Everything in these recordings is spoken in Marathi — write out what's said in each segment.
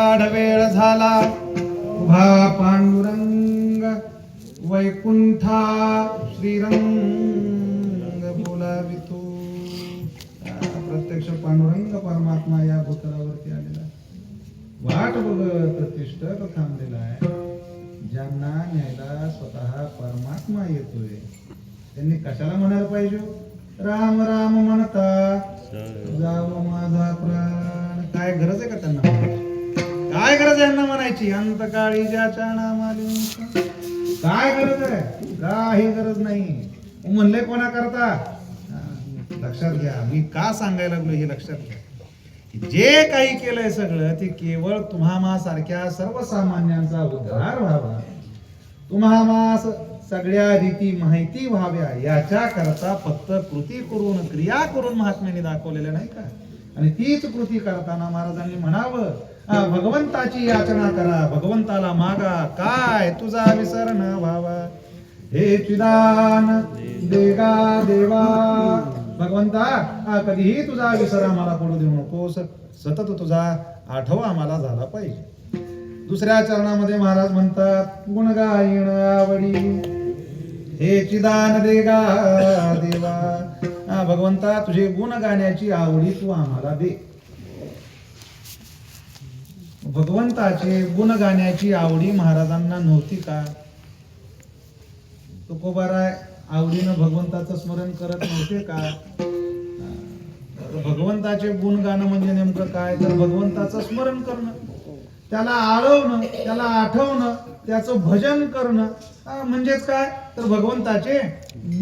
गाढ वेळ झाला उभा पांडुरंग वैकुंठा श्रीरंग बोलावितो. प्रत्यक्ष पांडुरंग परमात्मा या भूतलावरती आलेला वाट बघत तिष्ठत थांबलेला आहे. ज्यांना न्यायला स्वतः परमात्मा येतोय त्यांनी कशाला म्हणायला पाहिजे राम राम म्हणता जाव माझा प्राण. काय गरज आहे का त्यांना म्हणायची? काय गरज आहे यांना म्हणायची अंतकाळी ज्याच्या नामाली? काय गरज आहे? काही गरज नाही. म्हणले कोणा करता? लक्षात घ्या, मी का सांगायला लागलो हे लक्षात घ्या. जे काही केलंय सगळं ते केवळ तुम्हा सारख्या सर्वसामान्यांचा उद्धार व्हावा, तुम्हा सगळ्या रीती माहिती व्हाव्या याच्या करता फक्त कृती करून क्रिया करून महात्म्याने दाखवलेल्या नाही का. आणि तीच कृती करताना महाराजांनी म्हणावं भगवंताची याचना करा, भगवंताला मागा, काय तुझा विसर न व्हावा. हे चिदान देगा देवा, भगवंता कधीही तुझा विसर आम्हाला पडू देऊ नकोस, सतत तुझा आठवा आम्हाला झाला पाहिजे. दुसऱ्या चरणामध्ये महाराज म्हणतात गुणगायण आवडी. हे चिदान देगा देवा, भगवंता तुझे गुण गाण्याची आवडी तू आम्हाला दे. भगवंताचे गुण गाण्याची आवडी महाराजांना नव्हती का? तुकोबाराय आवडीनं भगवंताचं स्मरण करत नव्हते का? भगवंताचे गुण गाणं म्हणजे नेमकं काय? तर भगवंताचं स्मरण करणं, त्याला आळवणं, त्याला आठवणं, त्याचं भजन करणं म्हणजेच काय? तर भगवंताचे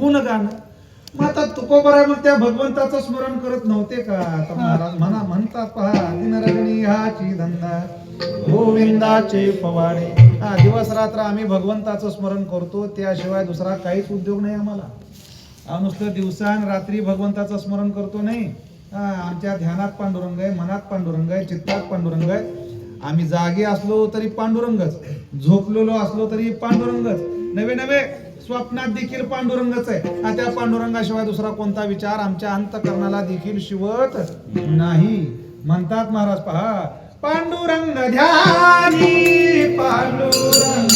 गुण गाणं. मग आता तुकोबाराय मग त्या भगवंताचं स्मरण करत नव्हते का? तर महाराज म्हणतात पहा दिनरजनी हाची धंदा गोविंदाचे पवाडे. दिवस रात्र आम्ही भगवंताचं स्मरण करतो, त्याशिवाय दुसरा काहीच उद्योग नाही आम्हाला. नुसतं दिवसा आणि रात्री भगवंताचं स्मरण करतो नाही. आमच्या ध्यानात पांडुरंग आहे, मनात पांडुरंग आहे, चित्तात पांडुरंग आहे. आम्ही जागे असलो तरी पांडुरंगच, झोपलेलो असलो तरी पांडुरंगच, नवे नवे स्वप्नात देखील पांडुरंगच आहे. त्या पांडुरंगाशिवाय दुसरा कोणता विचार आमच्या अंतकरणाला देखील शिवत नाही. म्हणतात महाराज पहा पांडुरंग ध्यानी पांडुरंग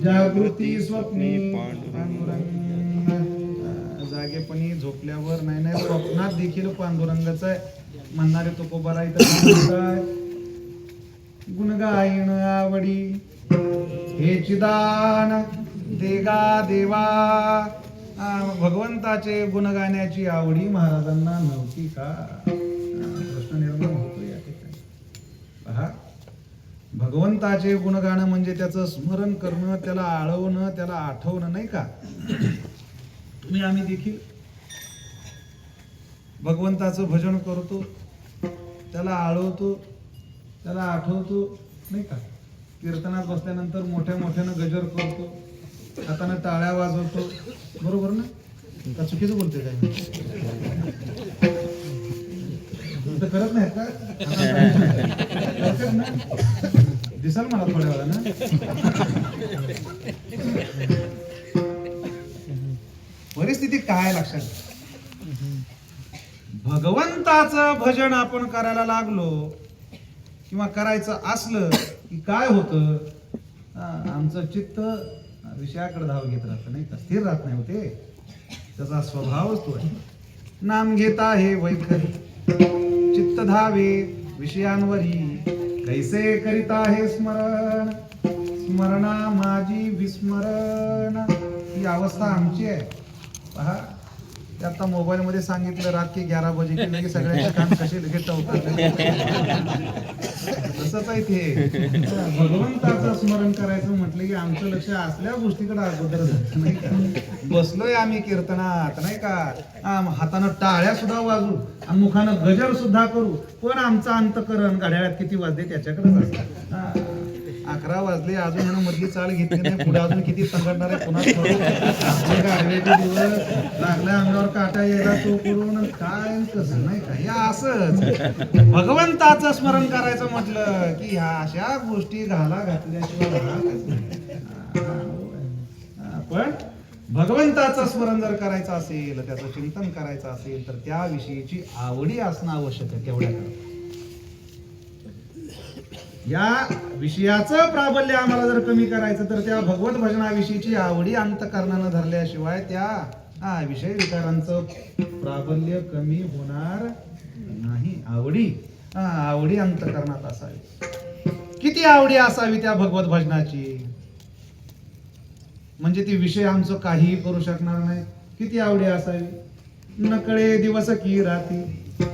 जागृती स्वप्नी पांडुरंग. जागेपणी झोपल्यावर नाही नाही स्वप्नात देखील पांडुरंगच आहे म्हणणारे तुकोबारा इथं काय गुणगायण आवडी. हे चिदान देगा देवा भगवंताचे गुण गाण्याची आवडी महाराजांना नव्हती का? प्रश्न निर्माण होतो या ठिकाणी. पहा, भगवंताचे गुणगाणं म्हणजे त्याचं स्मरण करणं, त्याला आळवणं, त्याला आठवणं, नाही का? तुम्ही आम्ही देखील भगवंताचं भजन करतो, त्याला आळवतो, त्याला आठवतो, नाही का? कीर्तनात बसल्यानंतर मोठ्या मोठ्यानं गजर करतो, हातानं टाळ्या वाजवतो, बरोबर ना? का चुकीचं बोलते काय? तर करत नाहीत का? करतात ना? दिसाल मला थोड्या वेळा ना. परिस्थिती काय लक्षात घ्या. भगवंताचं भजन आपण करायला लागलो किंवा करायचं असलं की काय होतं, आमचं चित्त विषयाकडे धाव घेत राहतं, नाही का? स्थिर राहत नाही होते. त्याचा स्वभावच तो आहे. नाम घेता हे वैखरी चित्त धावे विषयांवरी, कैसे करिता हे स्मरण स्मरणा माझी विस्मरण. ही अवस्था आमची आहे. पहा, ते आता मोबाईल मध्ये सांगितलं रात के 11 बजे की लगे सगळ्यांचे कान कसे लगेच टवतात. तसंच आहे ते. भगवंताचं स्मरण करायचं म्हटलं की आमचं लक्ष असल्या गोष्टीकडे अगोदर जातं, नाही का? बसलोय आम्ही कीर्तनात, नाही का? हातानं टाळ्या सुद्धा वाजू आणि मुखानं गजर सुद्धा करू, पण आमचं अंतकरण घड्याळात किती वाजले त्याच्याकडेच असतं. 11 वाजले अजून ह्यानं मधली चाल घेतली नाही, पुढे अजून किती तंगडणार आहे पुन्हा गाडव्याचे दिवस लागल्या अंगावर काटा यायला तो करून काय कसं, नाही का? हे असंच भगवंताचं स्मरण करायचं म्हटलं की ह्या अशा गोष्टी घाला घातल्याशिवाय राहतच नाही. पण भगवंताचं स्मरण जर करायचं असेल, त्याचं चिंतन करायचं असेल, तर त्याविषयीची आवडी असणं आवश्यक आहे. तेवढ्या या विषयाचं प्राबल्य आम्हाला जर कमी करायचं तर त्या भगवत भजनाविषयीची आवडी अंतकरणानं धरल्याशिवाय त्या विषय विकारांचं प्राबल्य कमी होणार नाही. आवडी अंतकरणात असावी. किती आवडी असावी त्या भगवत भजनाची, म्हणजे ती विषय आमचं काहीही करू शकणार नाही. किती आवडी असावी. नकळे दिवस की राती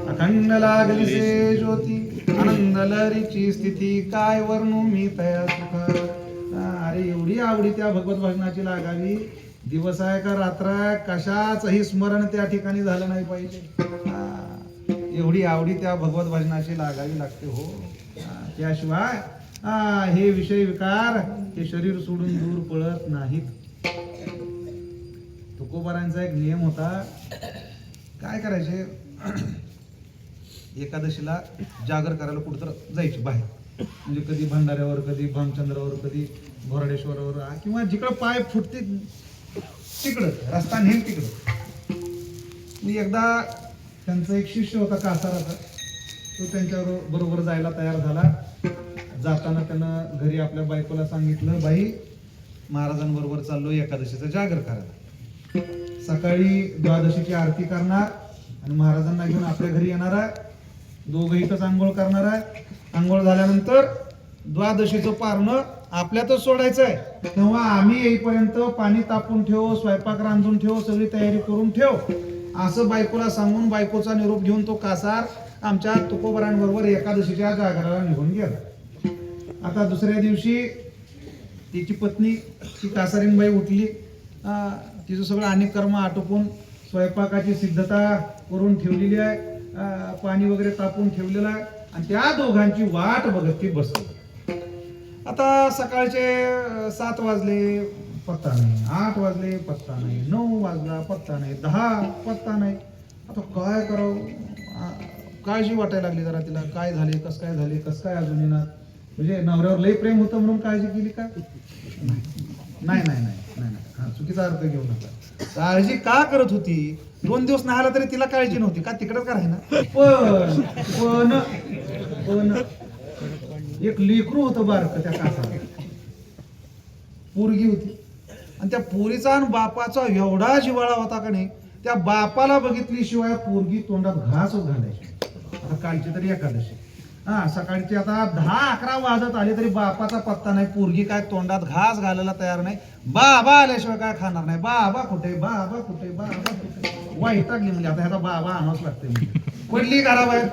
अखंड लागली से ज्योती, आनंद लहरीची स्थिती काय वर्णू मी तया सुखा. अरे एवढी आवडी त्या भगवत भजनाची लागावी. दिवस आहे का रात्र आहे, कशाचंही स्मरण त्या ठिकाणी झालं नाही पाहिजे. एवढी आवडी त्या भगवत भजनाची लागावी लागते हो. त्याशिवाय हे विषय विकार हे शरीर सोडून दूर पळत नाहीत. तुकोबारांचा एक नियम होता. काय करायचे, एकादशीला जागर करायला कुठंतर जायचे बाहेर, म्हणजे कधी भंडाऱ्यावर, कधी भामचंद्रावर, कधी भोराडेश्वरावर, किंवा जिकडं पाय फुटते तिकडं रस्ता नेल तिकडं. मी एकदा त्यांचा एक शिष्य होता कासाराचा, तो त्यांच्या बरोबर जायला तयार झाला. जाताना त्यानं घरी आपल्या बायकोला सांगितलं, बाई महाराजांबरोबर चाललोय एकादशीचं जागर करायला. सकाळी द्वादशीची आरती करणार आणि महाराजांना घेऊन आपल्या घरी येणार आहे. दोघं इथंच आंघोळ करणार आहे. आंघोळ झाल्यानंतर द्वादशीचं पारणं आपल्यातच सोडायचं आहे. तेव्हा आम्ही येईपर्यंत पाणी तापून ठेव, स्वयंपाक रांधून ठेव, सगळी तयारी करून ठेव, असं बायकोला सांगून बायकोचा निरोप घेऊन तो कासार आमच्या तुकोबरांबरोबर एकादशीच्या जागराला निघून गेला. आता दुसऱ्या दिवशी तिची पत्नी ती कासारीनबाई उठली. तिचं सगळं अनेक कर्म आटोपून स्वयंपाकाची सिद्धता करून ठेवलेली आहे. पाणी वगैरे तापून ठेवलेलं आहे आणि त्या दोघांची वाट बघत ती बसली. आता सकाळचे 7 वाजले, पत्ता नाही. 8 वाजले, पत्ता नाही. 9 वाजला, पत्ता नाही. 10 पत्ता नाही. आता काय करावं, काळजी वाटायला लागली जरा तिला. काय झाले, कस काय झाले, कस काय अजून येणार. म्हणजे नवऱ्यावर लई प्रेम होतं म्हणून काळजी केली का? नाही नाही नाही नाही, चुकीचा अर्थ घेऊ नका. काळजी का करत होती? 2 दिवस नाही आला तरी तिला काळजी नव्हती का? तिकडच का राहीना. पण पण एक लेकरू होतं बारक त्या कासाला, पोरगी होती. आणि त्या पोरीचा आणि बापाचा एवढा जिव्हाळा होता का नाही, त्या बापाला बघितली शिवाय पोरगी तोंडात घासच घालायची. आता कालची तरी एकादशी हा सकाळची आता 10-11 वाजत आले तरी बापाचा पत्ता नाही. पोरगी काय तोंडात घास घालायला तयार नाही. बाबा आल्याशिवाय काय खाणार नाही. बाबा कुठे, बाबा कुठे, बाबा कुठे, वैतागली म्हणजे आता ह्याचा बाबा आणावंच लागते म्हणजे. पडली घराबाहेर,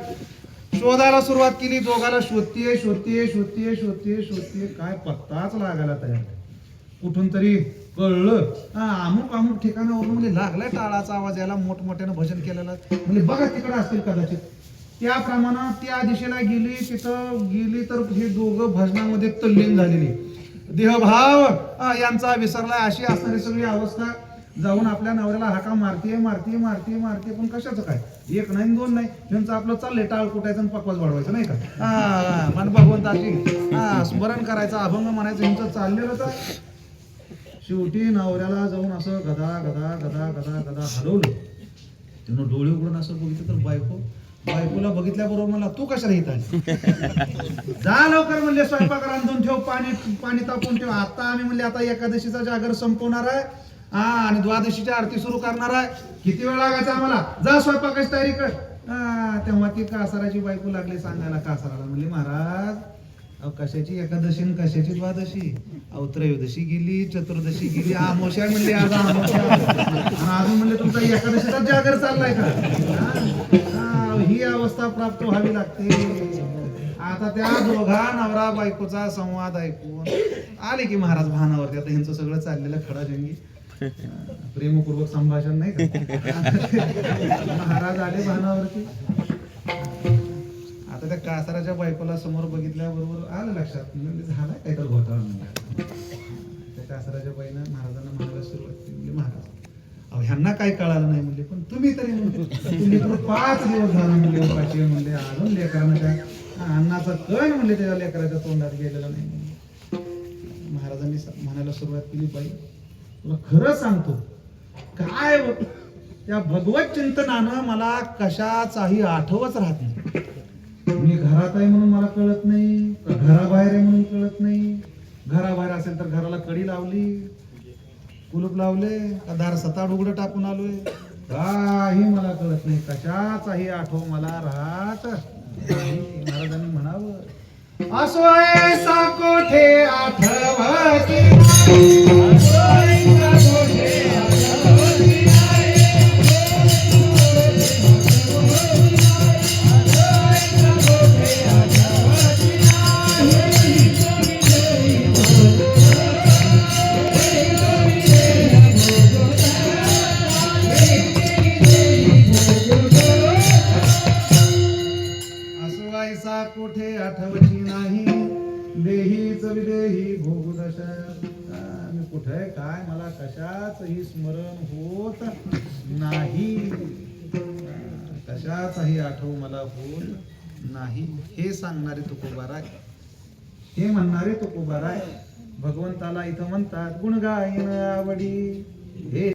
शोधायला सुरुवात केली. दोघाला शोधतीये शोधतीये शोधतीये शोधतीये शोधतीये, काय पत्ताच लागायला तयार नाही. कुठून तरी कळलं अमुक अमुक ठिकाणावरून म्हणजे लागलाय टाळाचा आवाज यायला. मोठमोठ्यानं भजन केलेलं म्हणजे बघा तिकडे असतील कदाचित. त्याप्रमाणे त्या दिशेला गेली. तिथं गेली तर हे दोघं भजनामध्ये तल्लीन झालेली. देहभाव यांचा विसरलाय अशी असणारी सगळी अवस्था. जाऊन आपल्या नवऱ्याला हाका मारतीये मारतीये मारतीये मारतीये, पण कशाचं काय, एक नाही दोन नाही, त्यांचं आपलं चाललंय टाळ कुटायचं आणि पकवाज वाढवायचं नाही का. मन भगवंताची स्मरण करायचं, अभंग म्हणायचं, यांचं चाललेलं. तर शेवटी नवऱ्याला जाऊन असं गदा गदा गदा गदा गदा हलवलं. त्यानं डोळे उघडून असं बघितलं तर बायकोला बघितल्याबरोबर मला, तू कशाला येत आहे, जा लवकर म्हणले, स्वयंपाक रांधून ठेव, पाणी तापून ठेव. आता आम्ही म्हणले आता एकादशीचा जागर संपवणार आहे आणि द्वादशीची आरती सुरू करणार आहे. किती वेळ लागायचा आम्हाला, जा स्वयंपाकाची तयारी कर. तेव्हा ती कासाराची बायको लागली सांगायला कासाराला, म्हणले महाराज अहो कशाची एकादशी आणि कशाची द्वादशी, अहो त्रयोदशी गेली, चतुर्दशी गेली, अमावस्या म्हणले आज अमावस्या, अजून म्हणले तुमचा एकादशीचा जागर चाललाय का. ही अवस्था प्राप्त व्हावी लागते. आता त्या दोघा नवरा बायकोचा संवाद ऐकून आले की महाराज भानावरती. आता ह्यांचं सगळं चाललेलं खडाजंगी प्रेमपूर्वक संभाषण नाही का. महाराज आले भानावरती. आता त्या कासाराच्या बायकोला समोर बघितल्याबरोबर आलं लक्षात, म्हणजे झाला काहीतरी घोटाळा. म्हणजे त्या कासाराच्या बाईनं महाराजांना म्हणायला सुरुवात केली, म्हणजे महाराज अहो ह्यांना काय कळालं नाही म्हणजे, पण तुम्ही तरी तुम्ही तर 5 दिवस झाला म्हणले उपाशी म्हणले, अजून लेकरांना त्या अन्नाचा कण म्हणले त्याच्या लेकराच्या तोंडात गेलेला नाही. महाराजांनी म्हणायला सुरुवात केली, बाई तुला खरं सांगतो काय त्या भगवत चिंतनानं मला कशाचाही आठवच राहत नाही. मी घरात आहे म्हणून मला कळत नाही, घराबाहेर आहे म्हणून कळत नाही. घराबाहेर असेल तर घराला कडी लावली, कुलूप लावले, का दार सताड उघडं टाकून आलोय, काही मला कळत नाही. कशाचाही आठव मला राहत नाही. महाराजांनी म्हणावं, असो ऐसा कोठे आठवती, कुठे आठवची नाही, देहीच विदेही भोगू दशा. मी कुठे काय मला कशाचही स्मरण होत नाही, कशाचाही आठव मला होत नाही. हे सांगणारे तुकोबाराय, हे म्हणणारे तुकोबाराय. भगवंताला इथं म्हणतात गुण गायन आवडी. हे